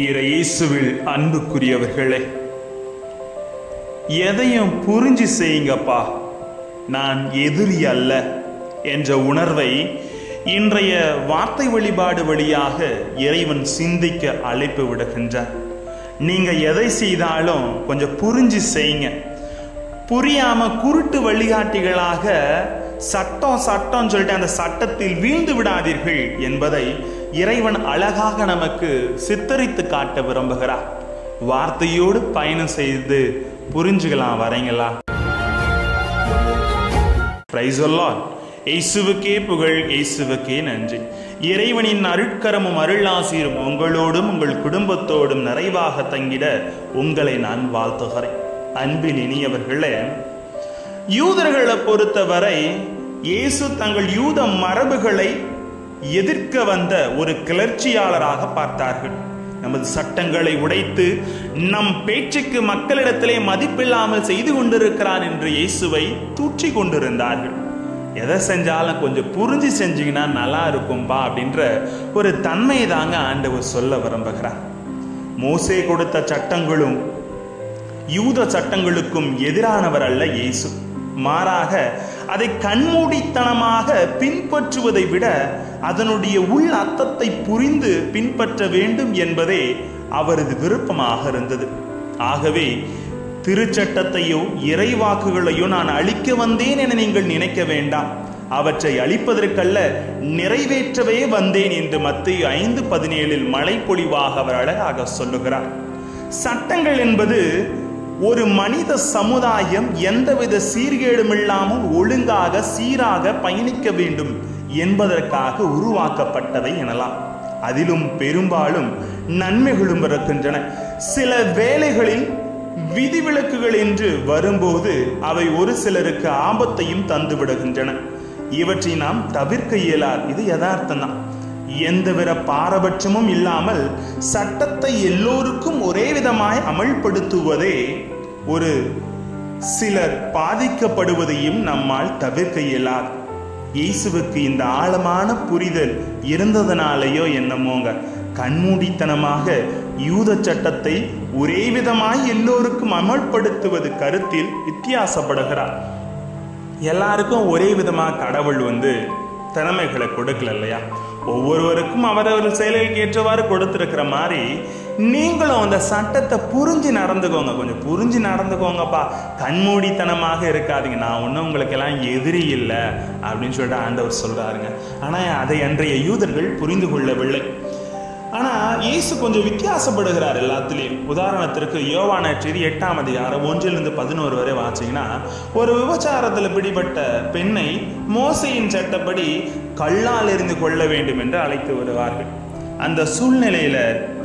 இயேசுவில் அன்புக்குரியவர்களே, எதையும் புரிஞ்சு செய்யுங்கப்பா, நான் எதிரி அல்ல என்ற உணர்வை இன்றைய வார்த்தை வழிபாடு வழியாக இறைவன் சிந்திக்க அழைப்பு விடுகின்றார். நீங்க எதை செய்தாலும் கொஞ்சம் புரிஞ்சு செய்யுங்க. புரியாம குருட்டு வழிகாட்டிகளாக சட்டம் சட்டம் சொல்லிட்டு அந்த சட்டத்தில் வீழ்ந்து விடாதீர்கள் என்பதை இறைவன் அழகாக நமக்கு சித்தரித்து காட்ட விரும்புகிறார். வார்த்தையோடு பயணம் செய்து புரிஞ்சுக்கலாம். வரீங்களா? Praise the Lord. இயேசுவுக்கே புகழ், இயேசுவுக்கே நன்றி. இறைவனின் அருட்கரமும் அருளாசிரும் உங்களோடும் உங்கள் குடும்பத்தோடும் நிறைவாக தங்கிட உங்களை நான் வாழ்த்துகிறேன். அன்பின் இனியவர்களே, யூதர்களை பொறுத்தவரை இயேசு தங்கள் யூத மரபுகளை எதிர்க்க வந்த ஒரு கிளர்ச்சியாளராக பார்த்தார்கள். நமது சட்டங்களை உடைத்து நம் பேச்சுக்கு மக்களிடத்திலே மதிப்பில்லாமல் செய்து கொண்டிருக்கிறார் என்று இயேசுவை தூற்றி கொண்டிருந்தார்கள். எதை செஞ்சாலும் கொஞ்சம் புரிஞ்சு செஞ்சீங்கன்னா நல்லா இருக்கும்பா அப்படின்ற ஒரு தன்மையை தாங்க ஆண்டவர் சொல்ல விரும்புகிறார். மோசே கொடுத்த சட்டங்களும் யூத சட்டங்களுக்கும் எதிரானவர் அல்ல இயேசு. மாறாக அதை கண்மூடித்தனமாக பின்பற்றுவதை விட அதனுடைய உள் அர்த்தத்தை புரிந்து பின்பற்ற வேண்டும் என்பதே அவரது விருப்பமாக இருந்தது. ஆகவே திருச்சட்டத்தையோ இறைவாக்குகளையோ நான் அழிக்க வந்தேன் என நீங்கள் நினைக்க வேண்டாம். அவற்றை அழிப்பதற்கல்ல, நிறைவேற்றவே வந்தேன் என்று மத்தேயு 5:17 மழைப்பொழிவாக அவர் அழகாக சொல்லுகிறார். சட்டங்கள் என்பது ஒரு மனித சமுதாயம் எந்தவித சீர்கேடும் இல்லாமல் ஒழுங்காக சீராக பயணிக்க வேண்டும் என்பதற்காக உருவாக்கப்பட்டவை எனலாம். அதிலும் பெரும்பாலும் நன்மைகளும் இருக்கின்றன. சில வேளைகளில் விதிவிலக்குகள் என்று வரும்போது அவை ஒரு சிலருக்கு ஆபத்தையும் தந்து விடுகின்றன. இவற்றை நாம் தவிர்க்க இயலாது. இது யதார்த்தம் தான். எந்தவித பாரபட்சமும் இல்லாமல் சட்டத்தை எல்லோருக்கும் ஒரே விதமாய் அமல்படுத்துவதே ஒரு சிலர் பாதிக்கப்படுவதையும் நம்மால் தவிர்க்க இயலாது. இயேசுவுக்கு இந்த ஆழமான புரிதல் இருந்ததனாலேயோ என்னமோங்க கண்மூடித்தனமாக யூத சட்டத்தை ஒரே விதமாய் எல்லோருக்கும் அமல்படுத்துவது கருத்தில் வித்தியாசப்படுகிறார். எல்லாருக்கும் ஒரே விதமாக கடவுள் திறமைகளை கொடுக்கல இல்லையா? ஒவ்வொருவருக்கும் அவரவர் செயலுக்கு ஏற்றவாறு கொடுத்திருக்கிற மாதிரி நீங்களும் அந்த சட்டத்தை புரிஞ்சு நடந்துக்கோங்க. கொஞ்சம் புரிஞ்சு நடந்துக்கோங்கப்பா, கண்மூடித்தனமாக இருக்காதீங்க. நான் ஒன்றும் உங்களுக்கு எல்லாம் எதிரி இல்லை அப்படின்னு சொல்லிட்டு ஆண்டவர் சொல்றாருங்க. ஆனால் அதை அன்றைய யூதர்கள் புரிந்து கொள்ளவில்லை. ஆனால் இயேசு கொஞ்சம் வித்தியாசப்படுகிறார் எல்லாத்துலேயும். உதாரணத்திற்கு யோவான் நற்செய்தி 8ஆம் அதிகாரம் 1-11 வரை வாசிங்கன்னா, ஒரு விபச்சாரத்தில் பிடிபட்ட பெண்ணை மோசையின் சட்டப்படி கல்லால் எறிந்து கொள்ள வேண்டும் என்று அழைத்து வருவார்கள். அந்த சூழ்நிலையில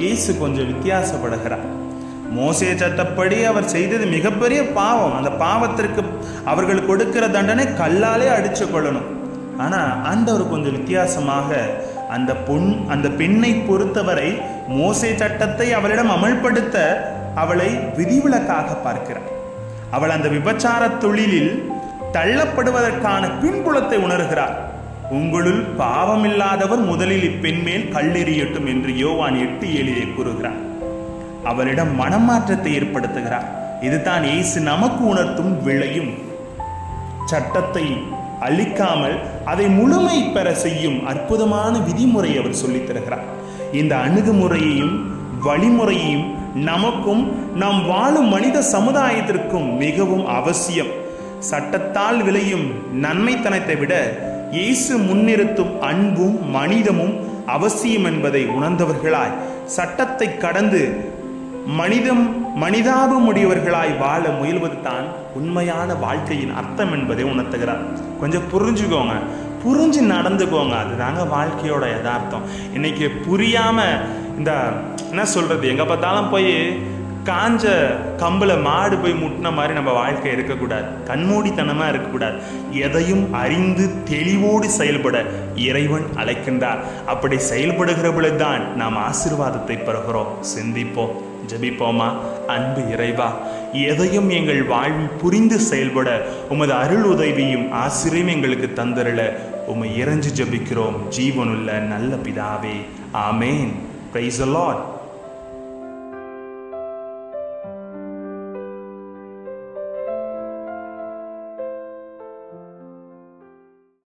இயேசு கொஞ்சம் வித்தியாசப்படுகிறார். மோசே சட்டப்படி அவர் செய்தது மிகப்பெரிய பாவம். அந்த பாவத்திற்கு அவர்கள் கொடுக்கிற தண்டனை கல்லாலே அடிச்சு கொள்ளணும். ஆனா ஆண்டவர் கொஞ்சம் வித்தியாசமாக அந்த பெண்ணை பொறுத்தவரை மோசே சட்டத்தை அவளிடம் அமல்படுத்த அவளை விதிவிலக்காக பார்க்கிறார். அவள் அந்த விபச்சார தொழிலில் தள்ளப்படுவதற்கான பின்புலத்தை உணர்கிறார். உங்களுள் பாவமில்லாதவர் முதலில் இப்பெண் மேல் கல்லெறியட்டும் என்று யோவான் 8:7 கூறுகிறார். அவளிடம் மனமாற்றத்தை ஏற்படுத்துகிறார். இதுதான் இயேசு நமக்கு உணர்த்தும் விளையும். சட்டத்தை அழிக்காமல் அதை முழுமை பெற செய்யும் அற்புதமான விதிமுறை அவர் சொல்லித் தருகிறார். இந்த அணுகுமுறையையும் வழிமுறையையும் நமக்கும் நாம் வாழும் மனித சமுதாயத்திற்கும் மிகவும் அவசியம். சட்டத்தால் விளையும் நன்மைத்தனத்தை விட இயேசு முன்னிறுத்தும் அன்பும் மனிதமும் அவசியம் என்பதை உணர்ந்தவர்களாய் சட்டத்தை கடந்து மனிதாபமுடையவர்களாய் வாழ முயல்வது தான் உண்மையான வாழ்க்கையின் அர்த்தம் என்பதை உணர்த்துகிறார். கொஞ்சம் புரிஞ்சுக்கோங்க, புரிஞ்சு நடந்துக்கோங்க. அதுதாங்க வாழ்க்கையோட யதார்த்தம். இன்னைக்கு புரியாம இந்த என்ன சொல்றது, எங்க பார்த்தாலும் போய் காஞ்ச கம்புல மாடு போய் முட்டின மாதிரி நம்ம வாழ்க்கை இருக்கக்கூடாது. கண்மூடித்தனமா இருக்கக்கூடாது. எதையும் அறிந்து தெளிவோடு செயல்பட இறைவன் அழைக்கின்றார். அப்படி செயல்படுகிற பொழுதுதான் நாம் ஆசீர்வாதத்தை பெறுகிறோம். சிந்திப்போம், ஜெபிப்போமா? அன்பு இறைவா, எதையும் எங்கள் வாழ்வில் புரிந்து செயல்பட உமது அருள் உதவியும் ஆசிரியம் எங்களுக்கு தந்தருள உம்மை இறைஞ்சு ஜெபிக்கிறோம். ஜீவனுள்ள நல்ல பிதாவே, ஆமேன். Praise the Lord.